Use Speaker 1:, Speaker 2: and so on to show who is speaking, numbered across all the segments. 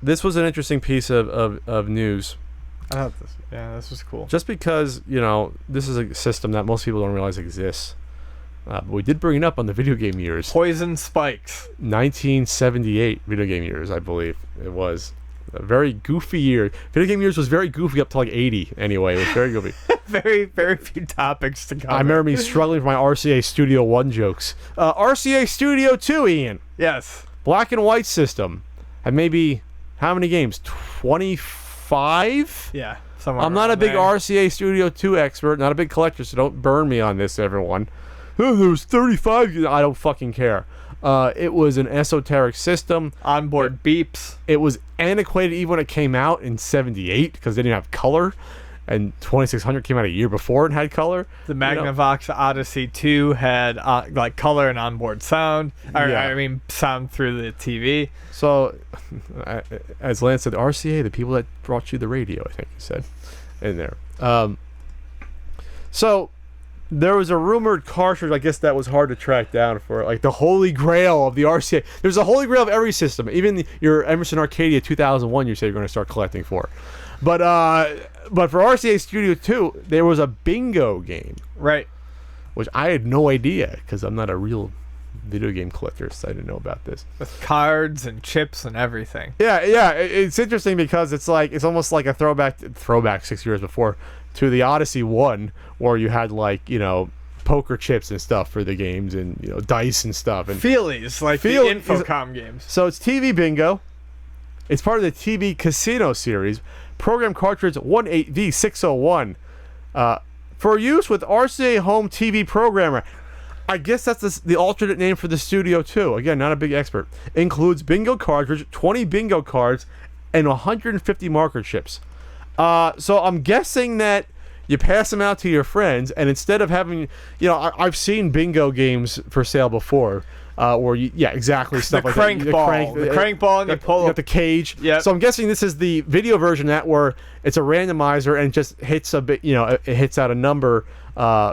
Speaker 1: this was an interesting piece of news.
Speaker 2: I thought this was cool.
Speaker 1: Just because, this is a system that most people don't realize exists. But we did bring it up on the video game years.
Speaker 2: Poison spikes.
Speaker 1: 1978 video game years, I believe it was. A very goofy year. Video game years was very goofy up to like 80 anyway. It was very goofy.
Speaker 2: Very, very few topics to cover.
Speaker 1: I remember me struggling for my RCA Studio I jokes. RCA Studio II, Ian.
Speaker 2: Yes.
Speaker 1: Black and white system. And maybe, how many games? 25?
Speaker 2: Yeah. Somewhere
Speaker 1: I'm not a big
Speaker 2: there.
Speaker 1: RCA Studio II expert, not a big collector, so don't burn me on this, everyone. Oh, there was 35. I don't fucking care. It was an esoteric system.
Speaker 2: Onboard beeps.
Speaker 1: It was antiquated even when it came out in 78 because they didn't have color. And 2600 came out a year before and had color.
Speaker 2: The Magnavox Odyssey 2 had like color and onboard sound. I mean, sound through the TV.
Speaker 1: So, as Lance said, RCA, the people that brought you the radio, I think he said, in there. So, there was a rumored cartridge, I guess that was hard to track down for, like, the holy grail of the RCA. There's a holy grail of every system. Even your Emerson Arcadia 2001 you say you're going to start collecting for. But for RCA Studio II, there was a bingo game.
Speaker 2: Right.
Speaker 1: Which I had no idea, because I'm not a real video game collector, so I didn't know about this.
Speaker 2: With cards and chips and everything.
Speaker 1: Yeah, it's interesting because it's almost like a throwback 6 years before to the Odyssey 1, where you had poker chips and stuff for the games and dice and stuff and
Speaker 2: Feelies, like the Infocom games.
Speaker 1: So it's TV bingo. It's part of the TV Casino series. Program cartridge 18V601 for use with RCA Home TV Programmer. I guess that's the alternate name for the Studio II. Again, not a big expert. Includes bingo cartridge, 20 bingo cards, and 150 marker chips. So I'm guessing that you pass them out to your friends, and instead of having, I've seen bingo games for sale before, where exactly stuff like that.
Speaker 2: The crank ball, and you pull
Speaker 1: up the cage.
Speaker 2: Yep.
Speaker 1: So I'm guessing this is the video version of that, where it's a randomizer and it just hits a bit, it hits out a number,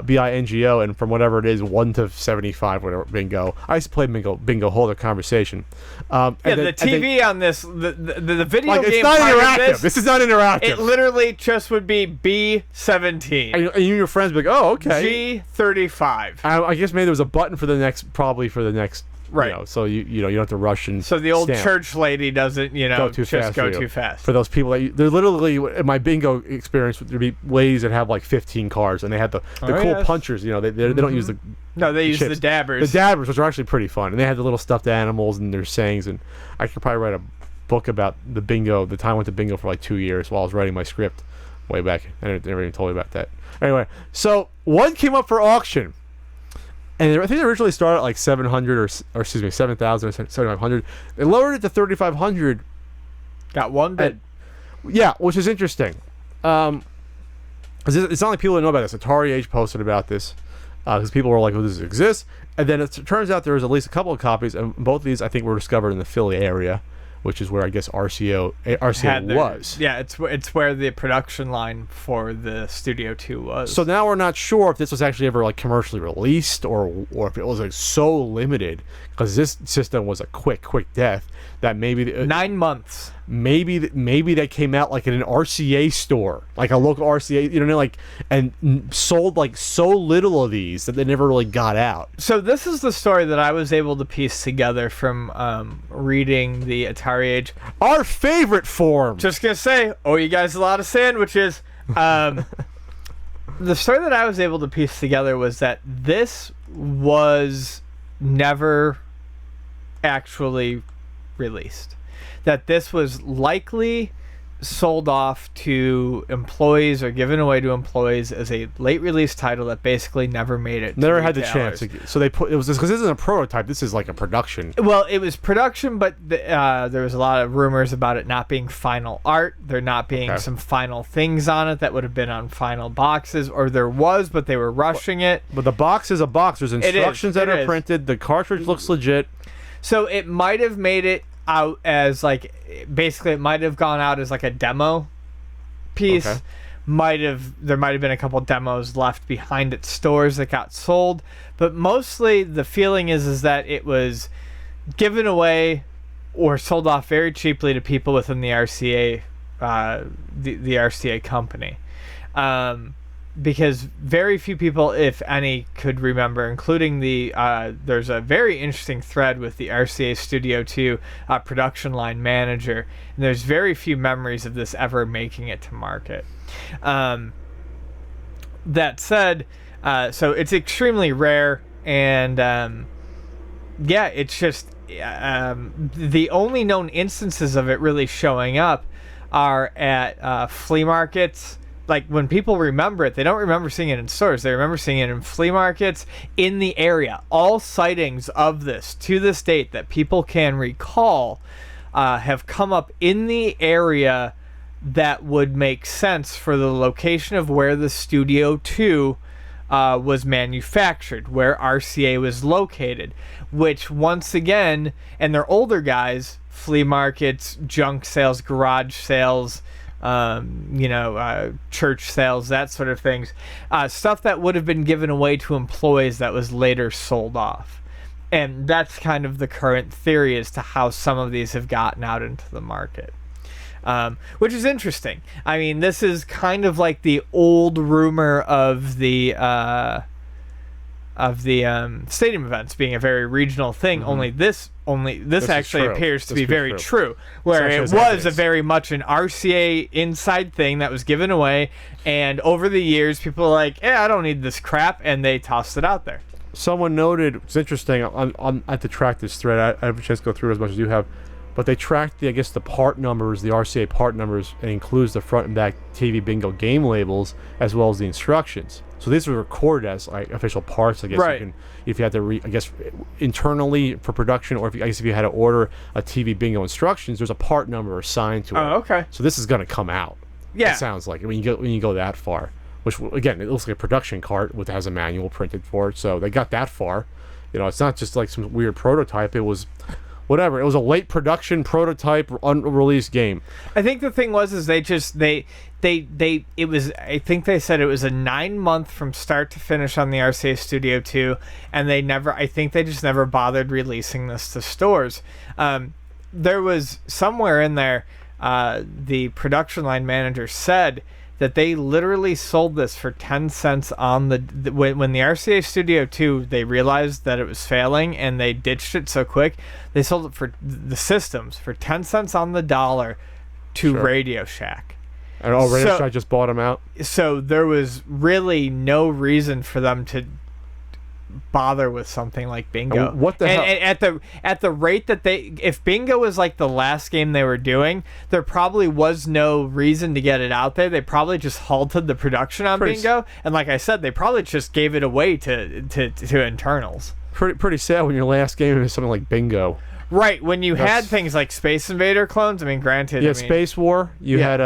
Speaker 1: bingo, and from whatever it is, 1 to 75, whatever bingo. I used to play bingo, whole other conversation.
Speaker 2: The TV on this, the video game.
Speaker 1: It's not interactive. This is not interactive.
Speaker 2: It literally just would be B17.
Speaker 1: And you and your friends would be like, oh, okay.
Speaker 2: G35.
Speaker 1: I guess maybe there was a button for the next. Right. So you don't have to rush and.
Speaker 2: So the old church lady doesn't go too fast.
Speaker 1: For those people they're literally, in my bingo experience, there'd be ladies that have like 15 cards, and they had the cool punchers. They don't use the.
Speaker 2: No, they use
Speaker 1: chips.
Speaker 2: the dabbers.
Speaker 1: The dabbers, which are actually pretty fun, and they had the little stuffed animals and their sayings, and I could probably write a book about the bingo. The time I went to bingo for like 2 years while I was writing my script way back. I never even told you about that. Anyway, so one came up for auction. And I think they originally started at like 700 or 7,000 or 7,500. They lowered it to 3,500.
Speaker 2: Got one bid.
Speaker 1: Yeah, which is interesting. It's not like people don't know about this. Atari Age posted about this because people were like, "Well, does this exist?" And then it turns out there was at least a couple of copies, and both of these I think were discovered in the Philly area, which is where I guess RCA was.
Speaker 2: Yeah, it's where the production line for the Studio II was.
Speaker 1: So now we're not sure if this was actually ever like commercially released or if it was like so limited, because this system was a quick death that maybe
Speaker 2: 9 months.
Speaker 1: Maybe that came out like in an RCA store, like a local RCA, and sold like so little of these that they never really got out.
Speaker 2: So this is the story that I was able to piece together from reading the Atari Age.
Speaker 1: Our favorite form.
Speaker 2: Just gonna say, you guys a lot of sandwiches. The story that I was able to piece together was that this was never actually released. That this was likely sold off to employees or given away to employees as a late release title that basically never made it.
Speaker 1: Never had the chance. So they put it was because this isn't a prototype. This is like a production.
Speaker 2: Well, it was production, but there was a lot of rumors about it not being final art. There not being some final things on it that would have been on final boxes, or there was, but they were rushing it.
Speaker 1: But the box is a box. There's instructions that are printed. The cartridge looks legit.
Speaker 2: So it might have made it out as basically it might have gone out as like a demo piece. There might have been a couple demos left behind at stores that got sold, but mostly the feeling is that it was given away or sold off very cheaply to people within the RCA, the RCA company. Because very few people, if any, could remember, including there's a very interesting thread with the RCA Studio II production line manager, and there's very few memories of this ever making it to market. That said, so it's extremely rare, and yeah, it's just the only known instances of it really showing up are at flea markets. Like, when people remember it, they don't remember seeing it in stores. They remember seeing it in flea markets in the area. All sightings of this to this date that people can recall have come up in the area that would make sense for the location of where the Studio II was manufactured, where RCA was located, which, once again, and they're older guys, flea markets, junk sales, garage sales, church sales, that sort of things, stuff that would have been given away to employees that was later sold off. And that's kind of the current theory as to how some of these have gotten out into the market, which is interesting. I mean, this is kind of like the old rumor of the stadium events being a very regional thing.
Speaker 1: Mm-hmm.
Speaker 2: Only this actually appears to be very true. Where it was a very much an RCA inside thing that was given away, and over the years, people are like, I don't need this crap, and they tossed it out there.
Speaker 1: Someone noted, it's interesting, I had to track this thread. I have a chance to go through as much as you have, but they tracked the part numbers, the RCA part numbers, and includes the front and back TV Bingo game labels as well as the instructions. So these were recorded as like official parts, I guess.
Speaker 2: Right.
Speaker 1: If you had to internally for production, or if you had to order a TV Bingo instructions, there's a part number assigned to it.
Speaker 2: Oh, okay.
Speaker 1: So this is going to come out.
Speaker 2: Yeah.
Speaker 1: It sounds like when you go that far, which again, it looks like a production cart with has a manual printed for it. So they got that far. It's not just like some weird prototype. It was whatever. It was a late production prototype, unreleased game.
Speaker 2: I think the thing was I think they said it was a 9-month from start to finish on the RCA Studio II, and I think they just never bothered releasing this to stores. There was somewhere in there, the production line manager said that they literally sold this for 10 cents on when the RCA Studio II, they realized that it was failing and they ditched it so quick, they sold it for the systems for 10 cents on the dollar to Radio Shack.
Speaker 1: And Radio Shack just bought them out?
Speaker 2: So there was really no reason for them to bother with something like Bingo.
Speaker 1: What the hell?
Speaker 2: And at the rate that if Bingo was like the last game they were doing, there probably was no reason to get it out there. They probably just halted the production on Bingo, and like I said, they probably just gave it away to internals.
Speaker 1: Pretty sad when your last game is something like Bingo.
Speaker 2: Right, when you had things like Space Invader clones. I mean, granted,
Speaker 1: Space War. You had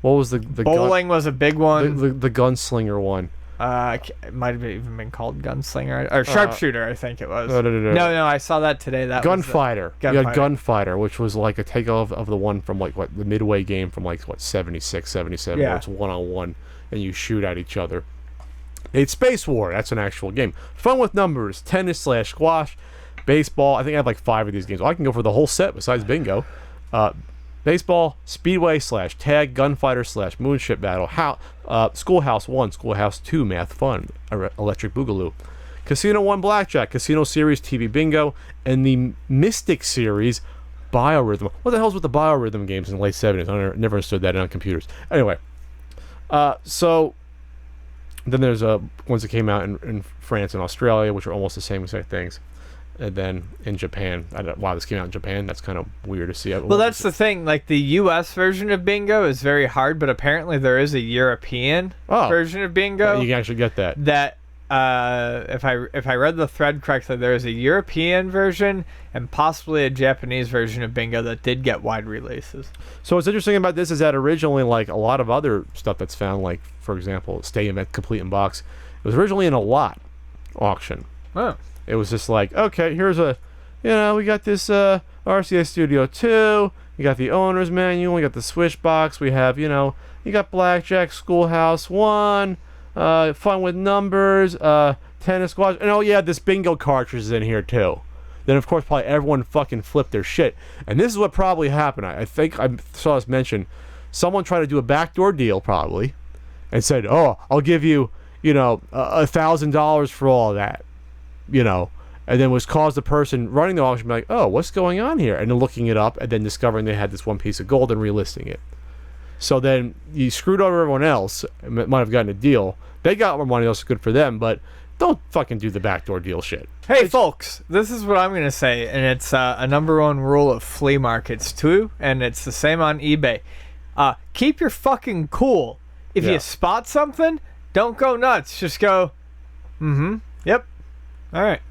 Speaker 1: what was the
Speaker 2: bowling was a big one.
Speaker 1: The gunslinger one.
Speaker 2: It might have even been called Gunslinger or Sharpshooter, I think it was.
Speaker 1: No,
Speaker 2: I saw that today. That
Speaker 1: Gunfighter.
Speaker 2: You
Speaker 1: had Gunfighter, which was like a takeoff of the one from the Midway game from 76, 77, where it's 1-on-1 and you shoot at each other. It's Space War. That's an actual game. Fun with numbers. Tennis/squash, baseball. I think I have like 5 of these games. I can go for the whole set besides Bingo. Baseball, Speedway/Tag, Gunfighter/Moonship Battle, Schoolhouse 1, Schoolhouse 2, Math Fun, Electric Boogaloo, Casino 1 Blackjack, Casino Series TV Bingo, and the Mystic Series Biorhythm. What the hell's with the Biorhythm games in the late 70s? I never understood that on computers. Anyway, so then there's ones that came out in France and Australia, which are almost the same exact things. And then in Japan, wow, this came out in Japan. That's kind of weird to see.
Speaker 2: Well, that's the thing. Like, the U.S. version of Bingo is very hard, but apparently there is a European version of Bingo.
Speaker 1: You can actually get that.
Speaker 2: That, if I read the thread correctly, there is a European version and possibly a Japanese version of Bingo that did get wide releases.
Speaker 1: So what's interesting about this is that originally, like a lot of other stuff that's found, like, for example, Stadium at Complete in Box, it was originally in a lot auction.
Speaker 2: Oh.
Speaker 1: It was just like, okay, here's we got this RCA Studio II, we got the owner's manual, we got the switch box, we have, you got Blackjack, Schoolhouse 1, Fun with Numbers, Tennis Squash, and this Bingo cartridge is in here too. then of course probably everyone fucking flipped their shit. And this is what probably happened. I think I saw this mentioned. Someone tried to do a backdoor deal probably, and said, "Oh, I'll give you, $1,000 for all of that," and then was caused the person running the auction be like, "Oh, what's going on here?" And then looking it up, and then discovering they had this one piece of gold and relisting it. So then you screwed over everyone else. Might have gotten a deal. They got more money. That's good for them, but don't fucking do the backdoor deal shit.
Speaker 2: Hey, folks, this is what I'm going to say, and it's a number one rule of flea markets, too, and it's the same on eBay. Keep your fucking cool. If you spot something, don't go nuts. Just go, yep, all right,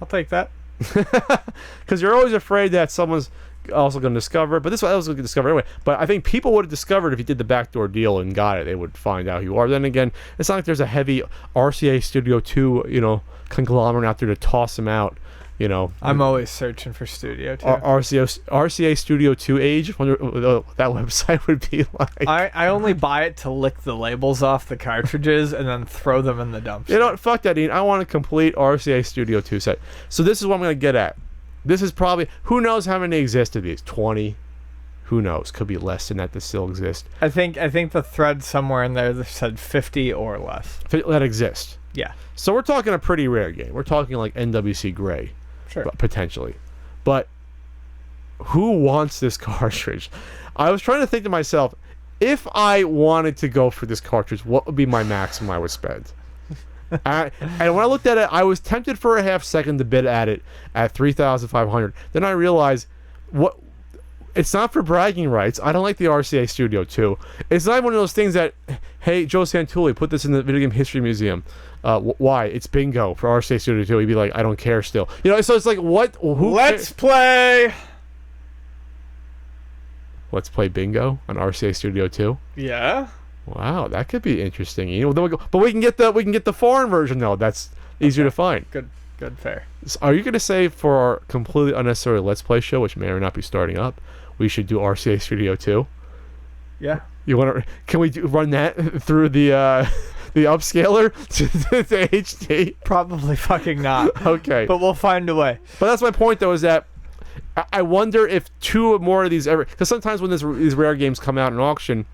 Speaker 2: I'll take that.
Speaker 1: Because you're always afraid that someone's also going to discover it, but this one I was going to discover anyway. But I think people would have discovered if you did the backdoor deal and got it, they would find out who you are. Then again, it's not like there's a heavy RCA Studio II, conglomerate out there to toss them out.
Speaker 2: I'm always searching for Studio II.
Speaker 1: RCA Studio II age. Wonder what that website would be like.
Speaker 2: I only buy it to lick the labels off the cartridges and then throw them in the dumpster.
Speaker 1: You know what? Fuck that, Dean. I want a complete RCA Studio II set. So this is what I'm going to get at. This is probably, who knows how many exist of these? 20? Who knows? Could be less than that still exist.
Speaker 2: I think the thread somewhere in there that said 50 or less.
Speaker 1: That exist.
Speaker 2: Yeah.
Speaker 1: So we're talking a pretty rare game. We're talking like NWC Gray.
Speaker 2: Sure.
Speaker 1: Potentially. But who wants this cartridge? I was trying to think to myself, if I wanted to go for this cartridge, what would be my maximum I would spend? And when I looked at it, I was tempted for a half second to bid at it at $3,500. Then I realized, it's not for bragging rights. I don't like the RCA Studio II. It's not one of those things that, hey, Joe Santulli, put this in the Video Game History Museum. Why? It's bingo for RCA Studio II. He'd be like, I don't care still. So it's like, what?
Speaker 2: Let's play.
Speaker 1: Let's play bingo on RCA Studio II?
Speaker 2: Yeah.
Speaker 1: Wow, that could be interesting. Then but we can get the foreign version though. That's easier to find.
Speaker 2: Good, fair.
Speaker 1: Are you going to say for our completely unnecessary Let's Play show, which may or not be starting up, we should do RCA Studio II?
Speaker 2: Yeah.
Speaker 1: You want to? Can we run that through the upscaler to HD?
Speaker 2: Probably fucking not.
Speaker 1: Okay.
Speaker 2: But we'll find a way.
Speaker 1: But that's my point though, is that I wonder if two or more of these ever, because sometimes when these rare games come out in auction.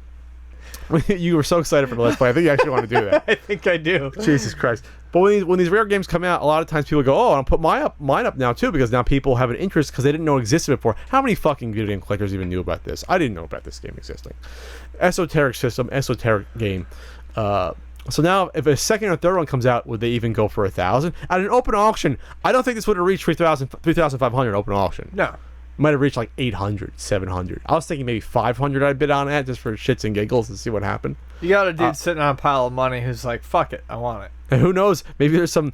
Speaker 1: You were so excited for the Let's Play. I think you actually want to do that.
Speaker 2: I think I do.
Speaker 1: Jesus Christ. But when these rare games come out, a lot of times people go, "Oh, I'll put mine up now too," because now people have an interest because they didn't know it existed before. How many fucking video game collectors even knew about this? I didn't know about this game existing. Esoteric system, esoteric game. So now, if a second or third one comes out, would they even go for 1,000 at an open auction? I don't think this would have reached 3,500 open auction.
Speaker 2: No.
Speaker 1: Might have reached like 800, 700. I was thinking maybe 500 I'd bid on that just for shits and giggles to see what happened.
Speaker 2: You got a dude sitting on a pile of money who's like, fuck it, I want it.
Speaker 1: And who knows, maybe there's some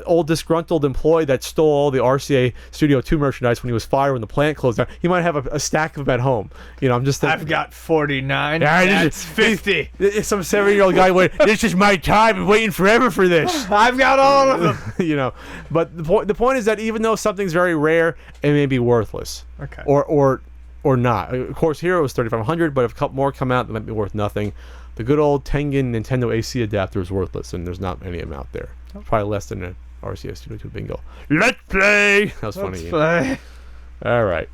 Speaker 1: old disgruntled employee that stole all the RCA Studio II merchandise when he was fired when the plant closed down. He might have a stack of them at home. I'm just thinking.
Speaker 2: I've got 49. That's 50.
Speaker 1: Some 7-year-old guy went, this is my time. I've been waiting forever for this.
Speaker 2: I've got all of them.
Speaker 1: But the point is that even though something's very rare, it may be worthless.
Speaker 2: Okay.
Speaker 1: Or not. Of course, here it was 3,500, but if a couple more come out, they might be worth nothing. The good old Tengen Nintendo AC adapter is worthless, and there's not many of them out there. Probably less than an RCA Studio II bingo. Let's play! That was funny.
Speaker 2: Let's play.
Speaker 1: All right.